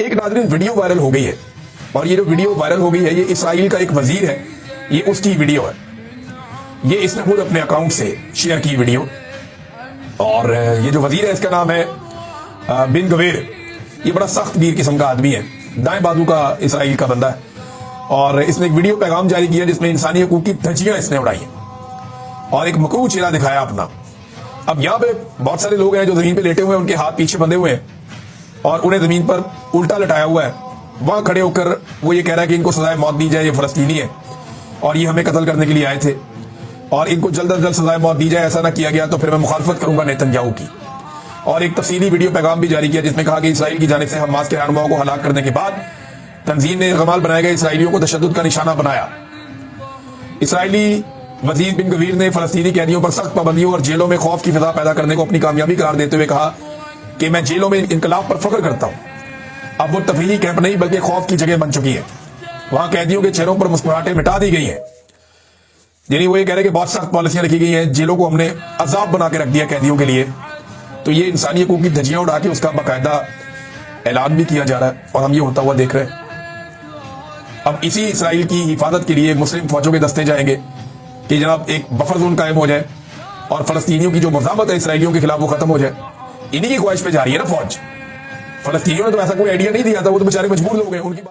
ایک ناظرین video viral ہو گئی ہے، اور یہ جو ویڈیو وائرل ہو گئی ہے یہ اسرائیل کا ایک وزیر ہے، یہ اس کی ویڈیو ہے، یہ اس نے خود اپنے اکاؤنٹ سے شیئر کی ویڈیو. اور یہ جو وزیر ہے اس کا نام ہے بن گویر. یہ بڑا سخت گیر قسم کا آدمی ہے، دائیں بازو کا اسرائیل کا بندہ ہے، اور اس نے ایک ویڈیو پیغام جاری کیا جس میں انسانی حقوق کی دھجیاں اس نے اڑائی ہیں اور ایک مکروہ چہرہ دکھایا اپنا. اب یہاں پہ بہت سارے لوگ ہیں جو زمین پہ لیٹے ہوئے ہیں، ان کے ہاتھ پیچھے بندھے ہوئے ہیں اور انہیں زمین پر الٹا لٹایا ہوا ہے. وہاں کھڑے ہو کر وہ یہ کہہ رہا ہے کہ ان کو سزائے موت دی جائے، یہ فلسطینی ہے اور یہ ہمیں قتل کرنے کے لیے آئے تھے اور ان کو جلد از جلد سزائے موت دی جائے، ایسا نہ کیا گیا تو پھر میں مخالفت کروں گا نیتن یاہو کی. اور ایک تفصیلی ویڈیو پیغام بھی جاری کیا جس میں کہا کہ اسرائیل کی جانب سے حماس کے رہنماؤں کو ہلاک کرنے کے بعد تنظیم نے غمال بنائے گئے اسرائیلیوں کو تشدد کا نشانہ بنایا. اسرائیلی وزیر بن گویر نے فلسطینی قیدیوں پر سخت پابندیوں اور جیلوں میں خوف کی فضا پیدا کرنے کو اپنی کامیابی قرار دیتے ہوئے کہا کہ میں جیلوں میں انقلاب پر فخر کرتا ہوں. اب وہ تفریحی کیمپ نہیں بلکہ خوف کی جگہ بن چکی ہے. وہاں قیدیوں کے چہروں پر مسکراہٹیں مٹا دی گئی ہیں. یعنی وہ یہ کہہ رہے کہ بہت سخت پالیسیاں رکھی گئی ہیں، جیلوں کو ہم نے عذاب بنا کے رکھ دیا قیدیوں کے لیے. تو یہ انسانی حقوق کی دھجیاں اڑا کے اس کا باقاعدہ اعلان بھی کیا جا رہا ہے اور ہم یہ ہوتا ہوا دیکھ رہے ہیں. اب اسی اسرائیل کی حفاظت کے لیے مسلم فوجوں کے دستے جائیں گے کہ جناب ایک بفر زون قائم ہو جائے اور فلسطینیوں کی جو مزاحمت ہے اسرائیلیوں کے خلاف وہ ختم ہو جائے. انہی کی خواہش پہ جا رہی ہے نا فوج. فلسطینیوں نے تو ایسا کوئی آئیڈیا نہیں دیا تھا، وہ تو بیچارے مجبور لوگ ہیں. ان کی